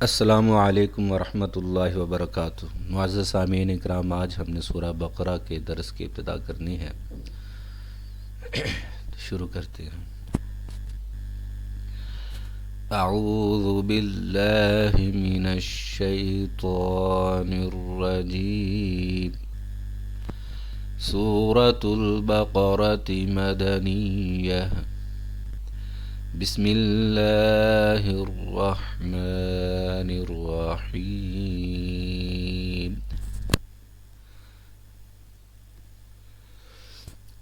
السلام علیکم ورحمۃ اللہ وبرکاتہ۔ معزز سامعین اکرام، آج ہم نے سورہ بقرہ کے درس کی ابتدا کرنی ہے، تو شروع کرتے ہیں۔ اعوذ باللہ من الشیطان الرجیم۔ سورۃ البقرۃ مدنیہ۔ بسم اللہ الرحمن الرحیم۔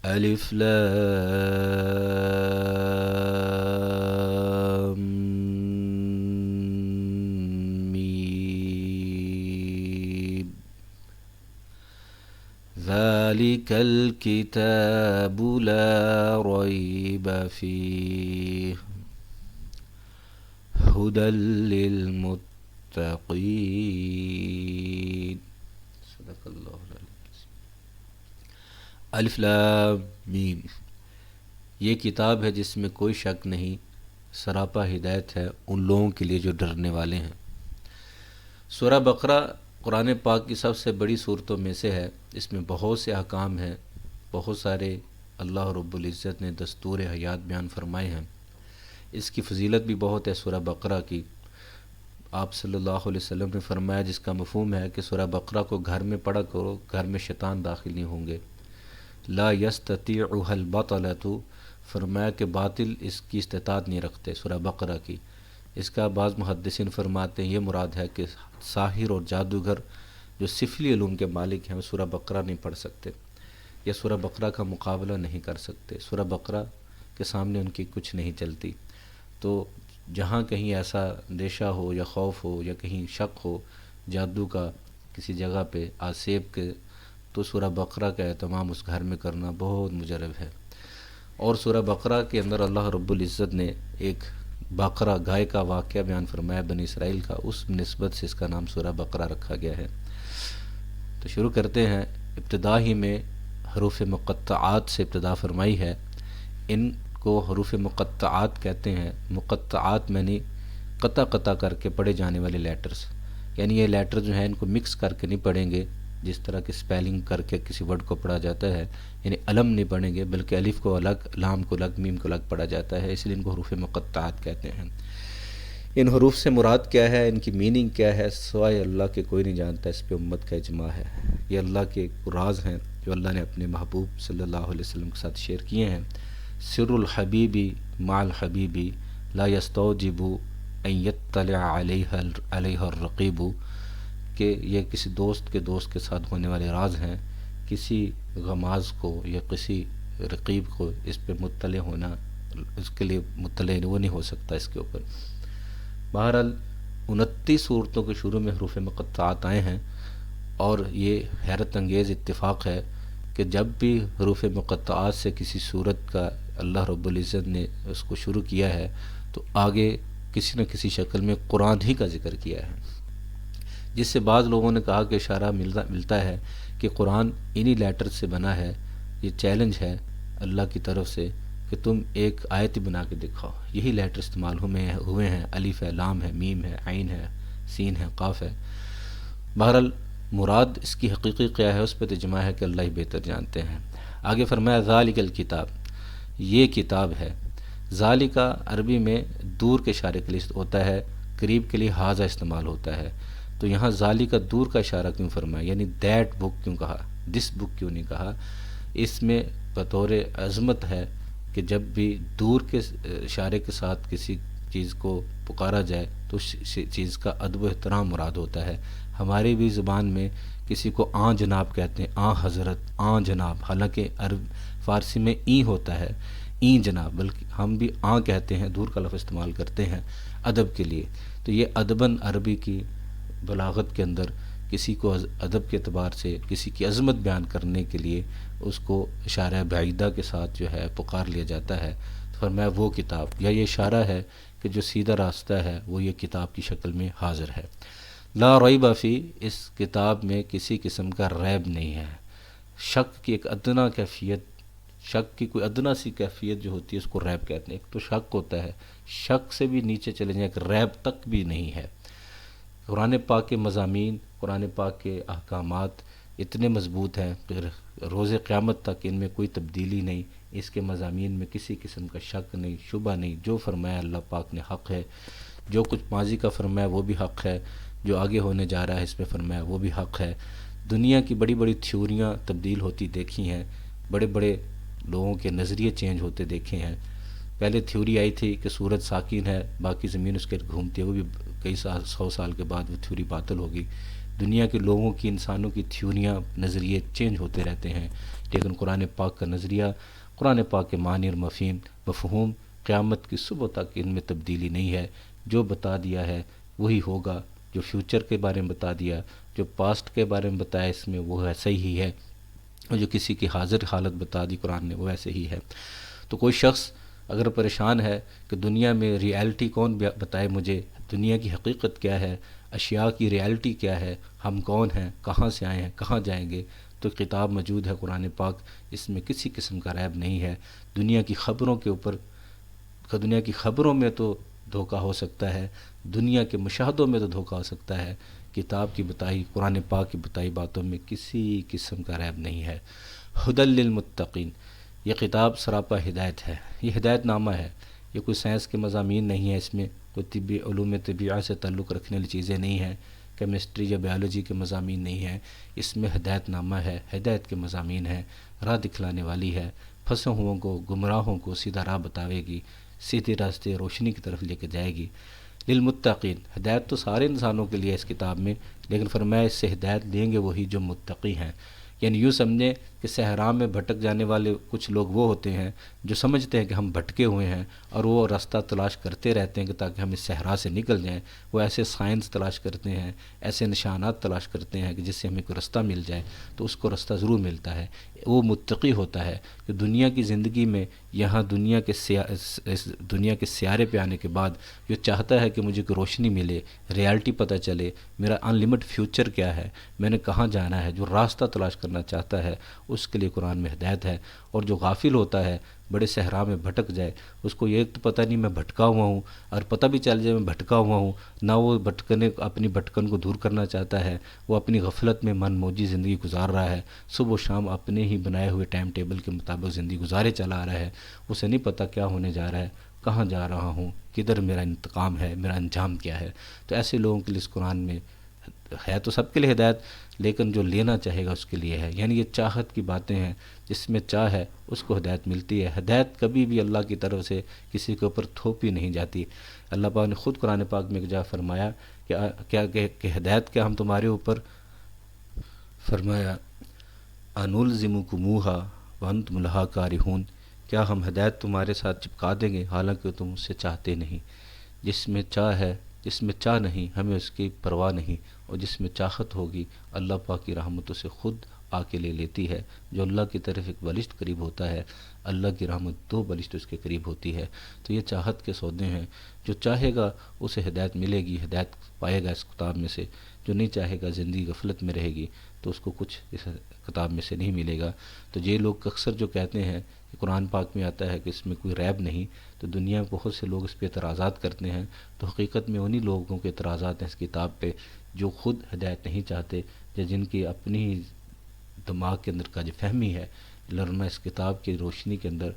الف لام میم۔ ذلك الكتاب لا ريب فيه هدى للمتقين۔ صدق اللہ العظیم۔ الف لام میم، یہ کتاب ہے جس میں کوئی شک نہیں، سراپا ہدایت ہے ان لوگوں کے لیے جو ڈرنے والے ہیں۔ سورہ بقرہ قرآن پاک کی سب سے بڑی صورتوں میں سے ہے۔ اس میں بہت سے احکام ہیں، بہت سارے اللہ رب العزت نے دستور حیات بیان فرمائے ہیں۔ اس کی فضیلت بھی بہت ہے سورہ بقرہ کی۔ آپ صلی اللہ علیہ وسلم نے فرمایا، جس کا مفہوم ہے کہ سورہ بقرہ کو گھر میں پڑھا کرو، گھر میں شیطان داخل نہیں ہوں گے۔ لا یستطیعها البطلۃ، فرمایا کہ باطل اس کی استطاعت نہیں رکھتے سورہ بقرہ کی۔ اس کا بعض محدثین فرماتے ہیں یہ مراد ہے کہ ساحر اور جادوگر جو سفلی علوم کے مالک ہیں وہ سورہ بقرہ نہیں پڑھ سکتے، یا سورہ بقرہ کا مقابلہ نہیں کر سکتے، سورہ بقرہ کے سامنے ان کی کچھ نہیں چلتی۔ تو جہاں کہیں ایسا اندیشہ ہو یا خوف ہو یا کہیں شک ہو جادو کا کسی جگہ پہ آسیب کے، تو سورہ بقرہ کا اہتمام اس گھر میں کرنا بہت مجرب ہے۔ اور سورہ بقرہ کے اندر اللہ رب العزت نے ایک بقرہ گائے کا واقعہ بیان فرمایا بنی اسرائیل کا، اس نسبت سے اس کا نام سورہ بقرہ رکھا گیا ہے۔ تو شروع کرتے ہیں۔ ابتدا ہی میں حروف مقطعات سے ابتدا فرمائی ہے۔ ان کو حروف مقطعات کہتے ہیں۔ مقطعات یعنی قطع قطع کر کے پڑھے جانے والے لیٹرز، یعنی یہ لیٹر جو ہیں ان کو مکس کر کے نہیں پڑھیں گے جس طرح کی سپیلنگ کر کے کسی ورڈ کو پڑھا جاتا ہے، یعنی علم نہیں پڑھیں گے بلکہ الف کو الگ، لام کو الگ، میم کو الگ پڑھا جاتا ہے، اس لیے ان کو حروف مقطعات کہتے ہیں۔ ان حروف سے مراد کیا ہے، ان کی میننگ کیا ہے، سوائے اللہ کے کوئی نہیں جانتا، اس پہ امت کا اجماع ہے۔ یہ اللہ کے راز ہیں جو اللہ نے اپنے محبوب صلی اللہ علیہ وسلم کے ساتھ شیئر کیے ہیں۔ سر الحبیبی مع الحبیبی لا یستوجب ان یطلع علیہ الرقیب، کہ یہ کسی دوست کے ساتھ ہونے والے راز ہیں، کسی غماز کو یا کسی رقیب کو اس پہ مطلع ہونا، اس کے لیے مطلع وہ نہیں ہو سکتا اس کے اوپر۔ بہرحال 29 صورتوں کے شروع میں حروف مقطعات آئے ہیں، اور یہ حیرت انگیز اتفاق ہے کہ جب بھی حروف مقطعات سے کسی صورت کا اللہ رب العزت نے اس کو شروع کیا ہے تو آگے کسی نہ کسی شکل میں قرآن ہی کا ذکر کیا ہے، جس سے بعض لوگوں نے کہا کہ اشارہ ملتا ہے کہ قرآن انہی لیٹر سے بنا ہے۔ یہ چیلنج ہے اللہ کی طرف سے کہ تم ایک آیت بنا کے دکھاؤ، یہی لیٹر استعمال ہوئے ہیں، الف ہے، لام ہے، میم ہے، عین ہے، سین ہے، قاف ہے۔ بہرحال مراد اس کی حقیقی کیا ہے اس پہ تجمع ہے کہ اللہ ہی بہتر جانتے ہیں۔ آگے فرمایا ذالک الکتاب، یہ کتاب ہے۔ ذالک عربی میں دور کے اشارے کے لیے ہوتا ہے، قریب کے لیے حاذا استعمال ہوتا ہے، تو یہاں ذالک دور کا اشارہ کیوں فرمایا، یعنی دیٹ بک کیوں کہا، دس بک کیوں نہیں کہا؟ اس میں بطور عظمت ہے کہ جب بھی دور کے اشارے کے ساتھ کسی چیز کو پکارا جائے تو اس چیز کا ادب و احترام مراد ہوتا ہے۔ ہماری بھی زبان میں کسی کو آن جناب کہتے ہیں، آن حضرت، آن جناب، حالانکہ فارسی میں ای ہوتا ہے، این جناب، بلکہ ہم بھی آن کہتے ہیں، دور کا لفظ استعمال کرتے ہیں ادب کے لیے۔ تو یہ ادباً عربی کی بلاغت کے اندر کسی کو ادب کے اعتبار سے کسی کی عظمت بیان کرنے کے لیے اس کو اشارہ بعیدہ کے ساتھ جو ہے پکار لیا جاتا ہے۔ تو فرمایا وہ کتاب، یا یہ اشارہ ہے کہ جو سیدھا راستہ ہے وہ یہ کتاب کی شکل میں حاضر ہے۔ لا ریب فی، اس کتاب میں کسی قسم کا ریب نہیں ہے۔ شک کی ایک ادنا کیفیت، شک کی کوئی ادنا سی کیفیت جو ہوتی ہے اس کو ریب کہتے ہیں۔ ایک تو شک ہوتا ہے، شک سے بھی نیچے چلے جائیں کہ ریب تک بھی نہیں ہے۔ قرآن پاک کے مضامین، قرآن پاک کے احکامات اتنے مضبوط ہیں کہ روز قیامت تک ان میں کوئی تبدیلی نہیں، اس کے مضامین میں کسی قسم کا شک نہیں، شبہ نہیں، جو فرمایا اللہ پاک نے حق ہے، جو کچھ ماضی کا فرمایا وہ بھی حق ہے، جو آگے ہونے جا رہا ہے اس میں فرمایا وہ بھی حق ہے۔ دنیا کی بڑی بڑی تھیوریاں تبدیل ہوتی دیکھی ہیں، بڑے بڑے لوگوں کے نظریے چینج ہوتے دیکھے ہیں۔ پہلے تھیوری آئی تھی کہ سورج ساکن ہے، باقی زمین اس کے گھومتی ہے، وہ بھی کئی سال 100 سال کے بعد وہ تھیوری باطل ہوگی۔ دنیا کے لوگوں کی، انسانوں کی تھیوریاں، نظریے چینج ہوتے رہتے ہیں، لیکن قرآن پاک کا نظریہ، قرآن پاک کے معنی اور مفہوم قیامت کی صبح تک ان میں تبدیلی نہیں ہے۔ جو بتا دیا ہے وہی ہوگا، جو فیوچر کے بارے میں بتا دیا، جو پاسٹ کے بارے میں بتایا اس میں وہ ایسا ہی ہے، اور جو کسی کی حاضر حالت بتا دی قرآن نے وہ ایسے ہی ہے۔ تو کوئی شخص اگر پریشان ہے کہ دنیا میں ریالٹی کون بتائے مجھے، دنیا کی حقیقت کیا ہے، اشیاء کی ریالٹی کیا ہے، ہم کون ہیں، کہاں سے آئے ہیں، کہاں جائیں گے، تو کتاب موجود ہے قرآن پاک، اس میں کسی قسم کا ریب نہیں ہے۔ دنیا کی خبروں کے اوپر، دنیا کی خبروں میں تو دھوکہ ہو سکتا ہے، دنیا کے مشاہدوں میں تو دھوکہ ہو سکتا ہے، کتاب کی بتائی، قرآن پاک کی بتائی باتوں میں کسی قسم کا ریب نہیں ہے۔ ھدی للمتقین، یہ کتاب سراپا ہدایت ہے، یہ ہدایت نامہ ہے، یہ کوئی سائنس کے مضامین نہیں ہے، اس میں کوئی طبی علوم طبیعہ سے تعلق رکھنے والی چیزیں نہیں ہیں، کیمسٹری یا بیالوجی کے مضامین نہیں ہیں، اس میں ہدایت نامہ ہے، ہدایت کے مضامین ہیں، راہ دکھلانے والی ہے، پھنسے ہوئوں کو، گمراہوں کو سیدھا راہ بتاوے گی، سیدھے راستے روشنی کی طرف لے کے جائے گی۔ للمتقین، ہدایت تو سارے انسانوں کے لیے اس کتاب میں، لیکن فرمایا اس سے ہدایت دیں گے وہی جو متقی ہیں۔ یعنی یوں سمجھیں کہ صحرا میں بھٹک جانے والے کچھ لوگ وہ ہوتے ہیں جو سمجھتے ہیں کہ ہم بھٹکے ہوئے ہیں، اور وہ راستہ تلاش کرتے رہتے ہیں کہ تاکہ ہم اس صحرا سے نکل جائیں۔ وہ ایسے سائنس تلاش کرتے ہیں، ایسے نشانات تلاش کرتے ہیں کہ جس سے ہمیں کوئی رستہ مل جائے، تو اس کو رستہ ضرور ملتا ہے۔ وہ متقی ہوتا ہے کہ دنیا کی زندگی میں، یہاں دنیا کے سیارے پہ آنے کے بعد جو چاہتا ہے کہ مجھے کوئی روشنی ملے، ریالٹی پتہ چلے، میرا ان لمٹ فیوچر کیا ہے، میں نے کہاں جانا ہے، جو راستہ تلاش کرنا چاہتا ہے، اس کے لیے قرآن میں ہدایت ہے۔ اور جو غافل ہوتا ہے، بڑے صحرا میں بھٹک جائے، اس کو یہ تو پتہ نہیں میں بھٹکا ہوا ہوں، اور پتہ بھی چل جائے میں بھٹکا ہوا ہوں، نہ وہ اپنی بھٹکن کو دور کرنا چاہتا ہے، وہ اپنی غفلت میں من موجی زندگی گزار رہا ہے، صبح و شام اپنے ہی بنائے ہوئے ٹائم ٹیبل کے مطابق زندگی گزارے چلا آ رہا ہے، اسے نہیں پتہ کیا ہونے جا رہا ہے، کہاں جا رہا ہوں، کدھر میرا انتقام ہے، میرا انجام کیا ہے۔ تو ایسے لوگوں کے لیے اس قرآن میں ہے تو سب کے لیے ہدایت، لیکن جو لینا چاہے گا اس کے لیے ہے۔ یعنی یہ چاہت کی باتیں ہیں، جس میں چاہ ہے اس کو ہدایت ملتی ہے۔ ہدایت کبھی بھی اللہ کی طرف سے کسی کے اوپر تھوپی نہیں جاتی۔ اللہ پاک نے خود قرآن پاک میں ایک جگہ فرمایا کہ ہدایت کیا ہم تمہارے اوپر، فرمایا انلزمکموہا وانتم لہا کارہون، کیا ہم ہدایت تمہارے ساتھ چپکا دیں گے حالانکہ تم اس سے چاہتے نہیں۔ جس میں چاہ ہے، جس میں چاہ نہیں، ہمیں اس کی پرواہ نہیں، اور جس میں چاہت ہوگی اللہ پاک کی رحمتوں سے خود آ کے لے لیتی ہے۔ جو اللہ کی طرف ایک بلشت قریب ہوتا ہے، اللہ کی رحمت 2 بلشت اس کے قریب ہوتی ہے۔ تو یہ چاہت کے سودے ہیں، جو چاہے گا اسے ہدایت ملے گی، ہدایت پائے گا اس کتاب میں سے، جو نہیں چاہے گا زندگی غفلت میں رہے گی تو اس کو کچھ اس کتاب میں سے نہیں ملے گا۔ تو یہ لوگ اکثر جو کہتے ہیں کہ قرآن پاک میں آتا ہے کہ اس میں کوئی ریب نہیں، تو دنیا میں بہت سے لوگ اس پہ اعتراضات کرتے ہیں، تو حقیقت میں انہی لوگوں کے اعتراضات ہیں اس کتاب پہ جو خود ہدایت نہیں چاہتے، یا جن کی اپنی دماغ کے اندر کا جو فہمی ہے، لرنا اس کتاب کی روشنی کے اندر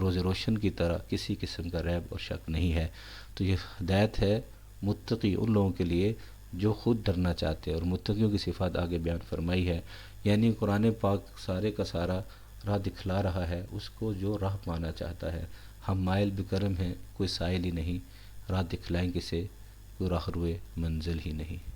روز روشن کی طرح کسی قسم کا ریب اور شک نہیں ہے۔ تو یہ ہدایت ہے متقی ان لوگوں کے لیے جو خود ڈرنا چاہتے ہیں، اور متقیوں کی صفات آگے بیان فرمائی ہے۔ یعنی قرآن پاک سارے کا سارا راہ دکھلا رہا ہے اس کو جو راہ پانا چاہتا ہے۔ ہم مائل بکرم ہیں، کوئی سائل ہی نہیں، راہ دکھلائیں کسے، کوئی راہ روئے منزل ہی نہیں۔